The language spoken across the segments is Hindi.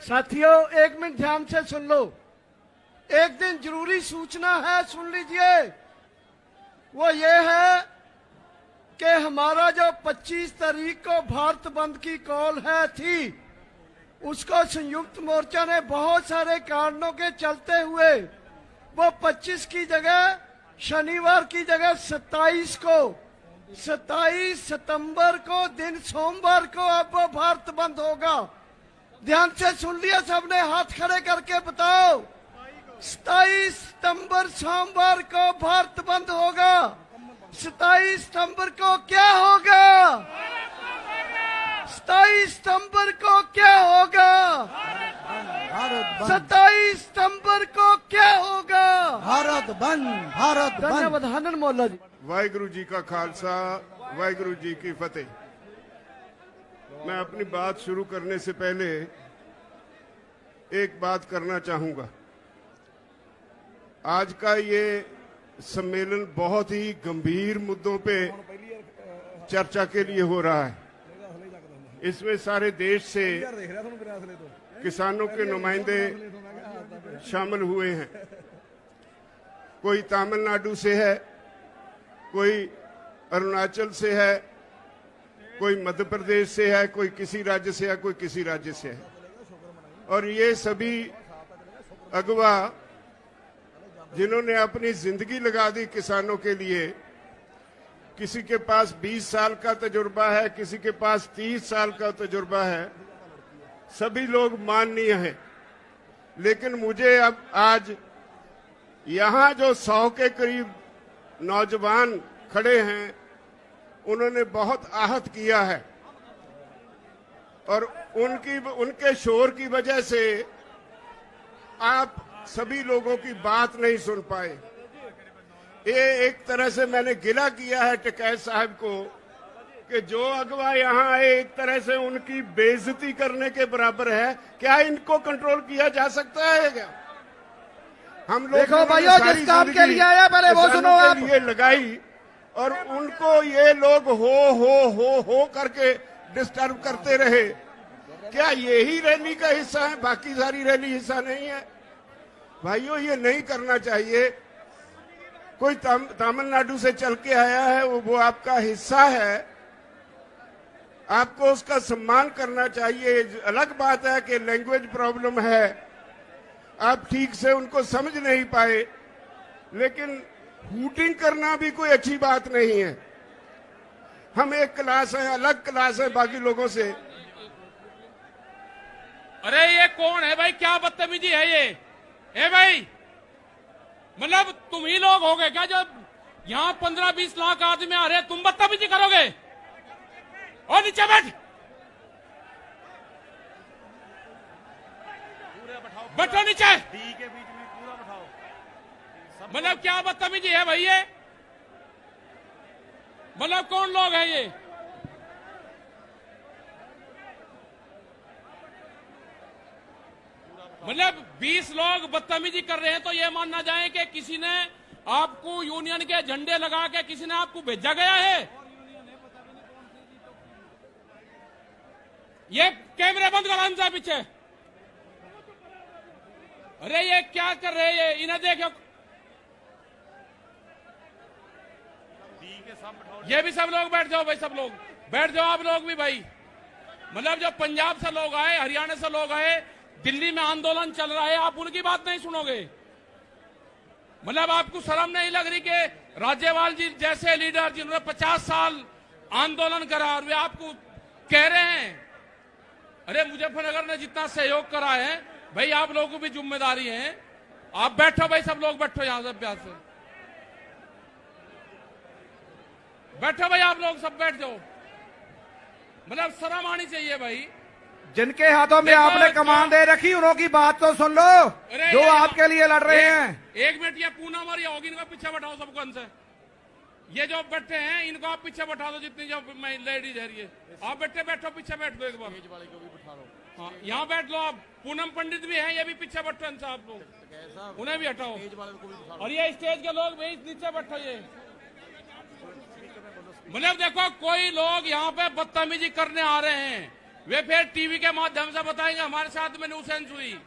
साथियों, एक मिनट ध्यान से सुन लो। एक दिन जरूरी सूचना है, सुन लीजिए। वो ये है कि हमारा जो 25 तारीख को भारत बंद की कॉल थी, उसको संयुक्त मोर्चा ने बहुत सारे कारणों के चलते हुए वो 25 की जगह, शनिवार की जगह 27 सितंबर को दिन सोमवार को अब वो भारत बंद होगा। ध्यान से सुन लिया सबने? हाथ खड़े करके बताओ। 27 सितंबर सोमवार को भारत बंद होगा। 27 सितंबर को क्या होगा? 27 सितंबर को क्या होगा? 27 सितंबर को क्या होगा? भारत बंद, भारत बंद। धन्यवाद हनन मौला जी। वाहिगुरु जी का खालसा, वाहिगुरु जी की फतेह। मैं अपनी बात शुरू करने से पहले एक बात करना चाहूंगा। आज का ये सम्मेलन बहुत ही गंभीर मुद्दों पे चर्चा के लिए हो रहा है। इसमें सारे देश से किसानों के नुमाइंदे शामिल हुए हैं। कोई तमिलनाडु से है, कोई अरुणाचल से है, कोई मध्य प्रदेश से है, कोई किसी राज्य से है, कोई किसी राज्य से है। और ये सभी अगवा जिन्होंने अपनी जिंदगी लगा दी किसानों के लिए, किसी के पास 20 साल का तजुर्बा है, किसी के पास 30 साल का तजुर्बा है, सभी लोग माननीय हैं। लेकिन मुझे अब आज यहाँ जो 100 के करीब नौजवान खड़े हैं, उन्होंने बहुत आहत किया है और उनके शोर की वजह से आप सभी लोगों की बात नहीं सुन पाए। ये एक तरह से मैंने गिला किया है टिकैत साहब को कि जो अगवा यहाँ आए एक तरह से उनकी बेइज्जती करने के बराबर है। क्या इनको कंट्रोल किया जा सकता है क्या? हम लोग देखो भाइयों, जिस काम के लिए आया पहले वो सुनो आप। लिए लगाई और उनको ये लोग हो करके डिस्टर्ब करते रहे। क्या यही रैली का हिस्सा है? बाकी सारी रैली हिस्सा नहीं है? भाइयों, ये नहीं करना चाहिए। कोई तमिलनाडु से चल के आया है, वो आपका हिस्सा है, आपको उसका सम्मान करना चाहिए। अलग बात है कि लैंग्वेज प्रॉब्लम है, आप ठीक से उनको समझ नहीं पाए, लेकिन हूटिंग करना भी कोई अच्छी बात नहीं है। हम एक क्लास है, अलग क्लास है बाकी लोगों से। अरे ये कौन है भाई? क्या बदतमीजी है ये? ए भाई, मतलब तुम ही लोग हो गए क्या जो यहाँ 15-20 लाख आदमी आ रहे हैं, तुम बदतमीजी करोगे? और नीचे बैठ, बैठो नीचे। मतलब क्या बदतमीजी है भाई ये? मतलब कौन लोग हैं ये? मतलब 20 लोग बदतमीजी कर रहे हैं तो ये मानना जाए कि किसी ने आपको यूनियन के झंडे लगा के किसी ने आपको भेजा गया है? ये कैमरे बंद करो इनसे पीछे। अरे ये क्या कर रहे हैं ये? इन्हें देखो, ये भी सब लोग बैठ जाओ भाई, सब लोग बैठ जाओ। आप लोग भी भाई, मतलब जो पंजाब से लोग आए, हरियाणा से लोग आए, दिल्ली में आंदोलन चल रहा है, आप उनकी बात नहीं सुनोगे? मतलब आपको शर्म नहीं लग रही कि राज्यपाल जी जैसे लीडर जिन्होंने 50 साल आंदोलन करा और वे आपको कह रहे हैं? अरे मुजफ्फरनगर ने जितना सहयोग करा है भाई, आप लोगों को भी जिम्मेदारी है। आप बैठो भाई, सब लोग बैठो, यहां से प्यार से बैठो भाई, आप लोग सब बैठ जाओ। मतलब शर्म आनी चाहिए भाई। जिनके हाथों में आपने कमान दे रखी, उनकी बात तो सुन लो जो आपके लिए लड़ रहे हैं। एक मिनट, ये पूनम और होगी, इनको पीछे बैठाओ सबको। इनसे ये जो बैठे हैं इनको आप पीछे बैठा दो, जितनी जो लेडीज है ये। आप बैठो पीछे बैठ दो एक बार। वाले को भी बैठा लो। हाँ, यहाँ बैठ लो आप। पूनम पंडित भी हैं, ये भी पीछे बैठो इनसे आप लोग, उन्हें भी हटाओ। और ये स्टेज के लोग भी नीचे बैठो। ये मतलब देखो, कोई लोग यहाँ पे बदतमीजी करने आ रहे हैं वे फिर टीवी के माध्यम से बताएंगे हमारे साथ में न्यूसेंस हुई।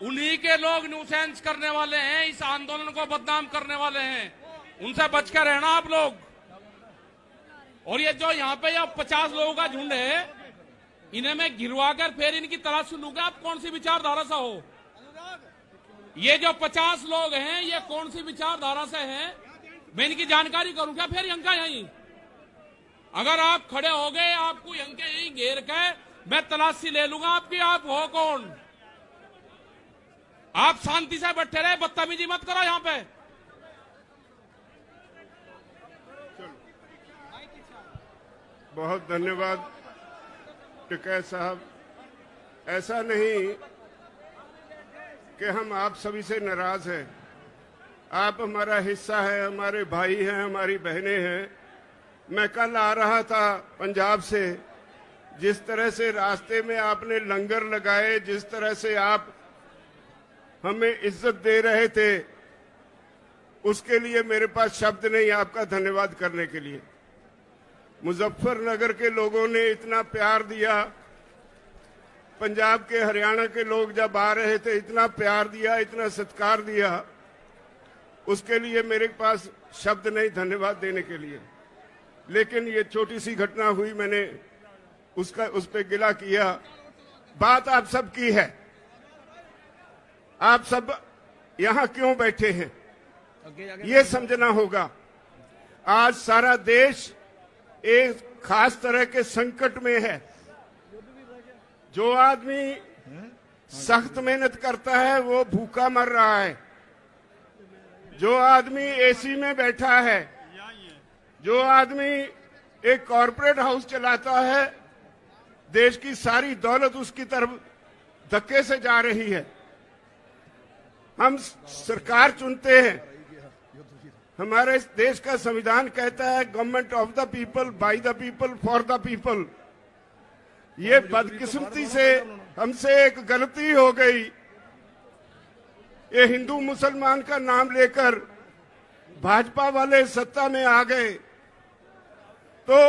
उन्हीं के लोग न्यूसेंस करने वाले हैं, इस आंदोलन को बदनाम करने वाले हैं, उनसे बच कर रहना आप लोग। और ये जो यहाँ पे 50 लोगों का झुंड है, इन्हें मैं गिरवा कर फिर इनकी तलाशी लूंगा आप कौन सी विचारधारा से हो। ये जो 50 लोग हैं ये कौन सी विचारधारा से हैं, मैं इनकी जानकारी करूं क्या फिर यंका यहीं। अगर आप खड़े हो गए, आपको यंके यहीं घेर के मैं तलाशी ले लूंगा आपकी, आप हो कौन। आप शांति से बैठे रहे, बदतमीजी मत करो यहां पे। बहुत धन्यवाद टिकैत साहब। ऐसा नहीं कि हम आप सभी से नाराज हैं, आप हमारा हिस्सा है, हमारे भाई हैं, हमारी बहनें हैं। मैं कल आ रहा था पंजाब से, जिस तरह से रास्ते में आपने लंगर लगाए, जिस तरह से आप हमें इज्जत दे रहे थे, उसके लिए मेरे पास शब्द नहीं आपका धन्यवाद करने के लिए। मुजफ्फरनगर के लोगों ने इतना प्यार दिया, पंजाब के हरियाणा के लोग जब आ रहे थे इतना प्यार दिया, इतना सत्कार दिया, उसके लिए मेरे पास शब्द नहीं धन्यवाद देने के लिए। लेकिन ये छोटी सी घटना हुई, मैंने उस पे गिला किया। बात आप सब की है, आप सब यहां क्यों बैठे हैं ये समझना होगा। आज सारा देश एक खास तरह के संकट में है। जो आदमी सख्त मेहनत करता है वो भूखा मर रहा है, जो आदमी एसी में बैठा है, जो आदमी एक कॉरपोरेट हाउस चलाता है, देश की सारी दौलत उसकी तरफ धक्के से जा रही है। हम सरकार चुनते हैं, हमारे देश का संविधान कहता है government of the people, by the people, for the people. ये बदकिस्मती से हमसे एक गलती हो गई, ये हिंदू मुसलमान का नाम लेकर भाजपा वाले सत्ता में आ गए तो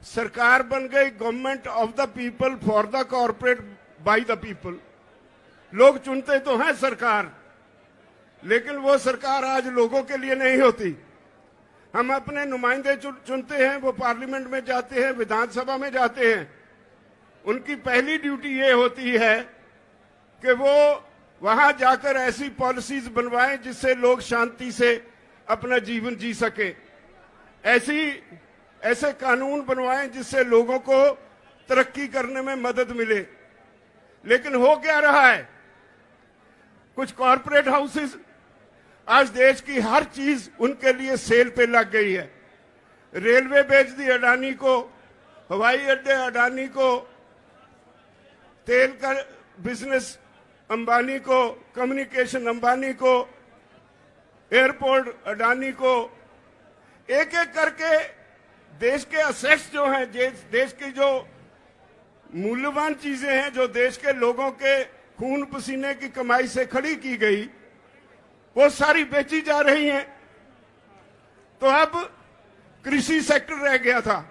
सरकार बन गई government of the people, for the corporate, by the people. लोग चुनते तो हैं सरकार, लेकिन वो सरकार आज लोगों के लिए नहीं होती। हम अपने नुमाइंदे चुनते हैं, वो पार्लियामेंट में जाते हैं, विधानसभा में जाते हैं। उनकी पहली ड्यूटी ये होती है कि वो वहां जाकर ऐसी पॉलिसीज बनवाएं जिससे लोग शांति से अपना जीवन जी सके, ऐसे कानून बनवाएं जिससे लोगों को तरक्की करने में मदद मिले। लेकिन हो क्या रहा है, कुछ कॉरपोरेट हाउसेस आज देश की हर चीज उनके लिए सेल पे लग गई है। रेलवे बेच दी अडानी को, हवाई अड्डे अडानी को, तेल का बिजनेस अंबानी को, कम्युनिकेशन अंबानी को, एयरपोर्ट अडानी को। एक एक करके देश के असेट्स जो हैं, देश की जो मूल्यवान चीजें हैं, जो देश के लोगों के खून पसीने की कमाई से खड़ी की गई, वो सारी बेची जा रही हैं। तो अब कृषि सेक्टर रह गया था।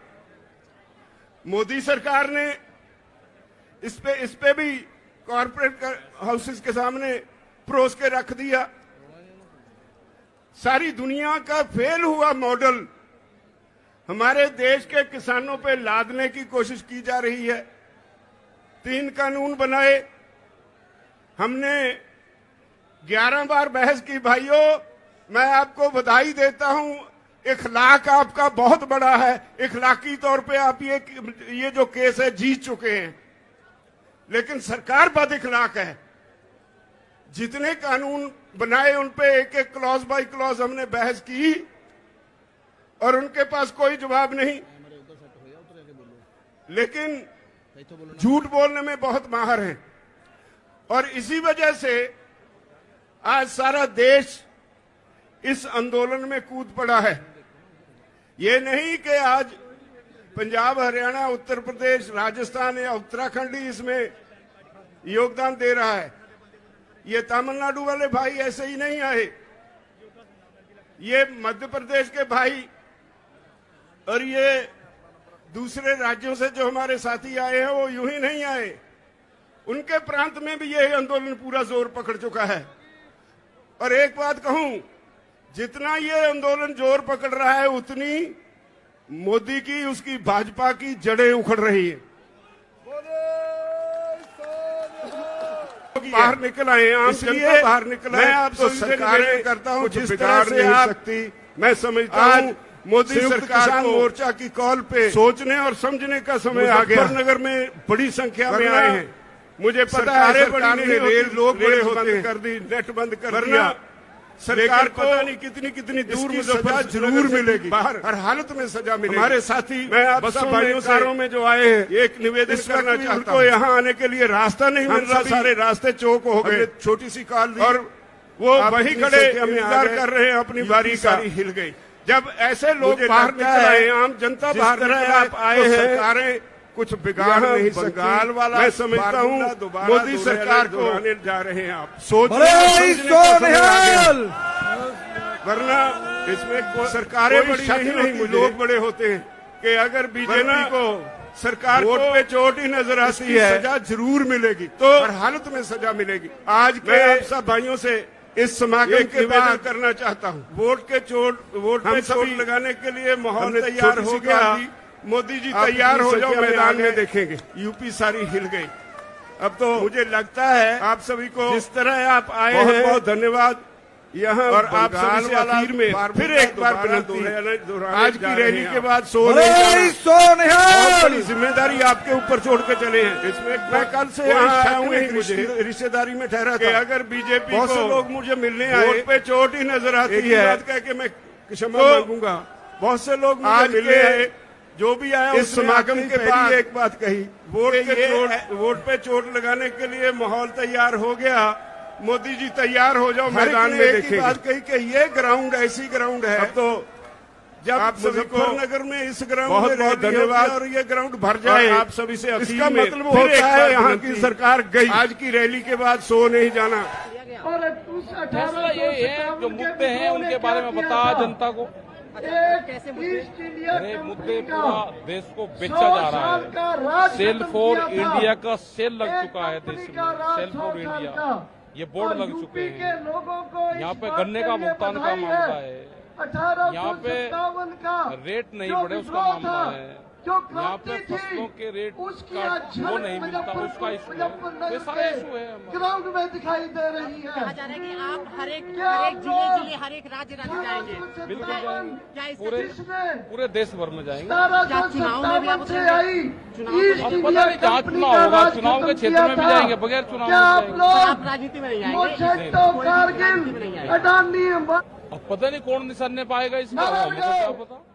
मोदी सरकार ने इस पे भी कॉरपोरेट हाउसेस के सामने परोस के रख दिया। सारी दुनिया का फेल हुआ मॉडल हमारे देश के किसानों पे लादने की कोशिश की जा रही है। 3 कानून बनाए, हमने 11 बार बहस की। भाइयों, मैं आपको बधाई देता हूं, इखलाक आपका बहुत बड़ा है। इखलाकी तौर पे आप ये जो केस है जीत चुके हैं, लेकिन सरकार बद इखलाक है। जितने कानून बनाए उन पे एक एक क्लॉज बाय क्लॉज हमने बहस की और उनके पास कोई जवाब नहीं, लेकिन झूठ बोलने में बहुत माहिर हैं। और इसी वजह से आज सारा देश इस आंदोलन में कूद पड़ा है। ये नहीं कि आज पंजाब, हरियाणा, उत्तर प्रदेश, राजस्थान या उत्तराखंड ही इसमें योगदान दे रहा है। ये तमिलनाडु वाले भाई ऐसे ही नहीं आए, ये मध्य प्रदेश के भाई और ये दूसरे राज्यों से जो हमारे साथी आए हैं वो यूं ही नहीं आए, उनके प्रांत में भी यह आंदोलन पूरा जोर पकड़ चुका है। और एक बात कहूं, जितना ये आंदोलन जोर पकड़ रहा है उतनी मोदी की, उसकी भाजपा की जड़ें उखड़ रही है। बाहर निकल आए, आम जनता बाहर निकल आए। मैं आपसे सरकारें करता हूं जिस तरह से आप सकती, मैं समझता हूं मोदी सरकार को मोर्चा की कॉल पे सोचने और समझने का समय आ गया। मुजफ्फरनगर में बड़ी संख्या में आए हैं, मुझे पता है सरकार ने रेल लोग बड़े होते कर दी, नेट बंद कर दिया। सरकार को पता नहीं कितनी कितनी दूर में सजा जरूर मिलेगी, बाहर हर हालत में सजा मिलेगी। हमारे साथी मैं आप सब भाइयों में जो आए हैं एक निवेदन करना चाहता हूं, यहाँ आने के लिए रास्ता नहीं मिल रहा, सारे रास्ते चौक हो गए, छोटी सी कॉल दी और वो वही खड़े इंतजार कर रहे हैं अपनी बारी का, हिल गई। जब ऐसे लोग बाहर निकल आए, आम जनता बाहर निकल आप आए हैं, सरकारें कुछ बिगाड़ नहीं बंगाल वाला मैं समझता हूँ मोदी सरकार को आने जा रहे हैं। आप सोच वरना इसमें सरकारें बड़ी नहीं, लोग बड़े होते हैं कि अगर बीजेपी को सरकार वोट पे चोट ही नजर आती है, सजा जरूर मिलेगी, तो हर हालत में सजा मिलेगी। आज मैं आप सब भाइयों से इस समागम के बाद करना चाहता हूँ, वोट पे चोट लगाने के लिए माहौल तैयार हो गया। मोदी जी तैयार हो जाओ, मैदान में देखेंगे। यूपी सारी हिल गई। अब तो मुझे लगता है आप सभी को जिस तरह आप आए हैं, बहुत बहुत धन्यवाद। यहाँ और आप सभी से आखिर में फिर एक बार विनती है, आज की रैली के बाद सो नहीं, जिम्मेदारी आपके ऊपर छोड़ के चले हैं। इसमें मैं कल से यहाँ आया हूँ, एक रिश्तेदारी में ठहरा था। अगर बीजेपी बहुत से लोग मुझे मिलने आए, वोट पे चोट ही नजर आती है, बात कह के मैं क्षमा मांगूंगा। बहुत से लोग आज मिलने आए, जो भी आया इस समागम के बाद एक बात कही, वोट पे चोट लगाने के लिए माहौल तैयार हो गया। मोदी जी तैयार हो जाओ, मैदान में देखेंगे। बात कही कि ये ग्राउंड ऐसी ग्राउंड है। अब तो जब आप मुजफ्फरनगर में इस ग्राउंड में बहुत धन्यवाद और ये ग्राउंड भर जाए, आप सभी से इसका मतलब होता है यहाँ की सरकार गई। आज की रैली के बाद सो नहीं जाना। ये जो मुद्दे हैं उनके बारे में बता जनता को। अरे मुद्दे पूरा देश को बेचा जा रहा है। सेल फॉर इंडिया का सेल लग चुका है देश में, सेल फॉर इंडिया ये बोर्ड लग चुके हैं। यहाँ पे गन्ने का भुगतान का मामला है, यहाँ पे रेट नहीं बढ़े उसका मामला है, यहाँ पे फसलों के रेट का वो नहीं मिलता उसका इशू है, ये सारे इशू है ग्राउंड में दिखाई दे रही है। कहा जा रहा है कि आप हर एक जिले हर एक राज्य जाएंगे। बिल्कुल जाएंगे, पूरे देश भर में जाएंगे। चुनाव में भी आप अब पता नहीं जहाँ चुनाव होगा, चुनाव के क्षेत्र में भी जाएंगे, बगैर चुनाव आप राजनीति में नहीं आएंगे। कारगिल अडानी अब पता नहीं कौन निशाने पाएगा इसमें, मुझे क्या पता।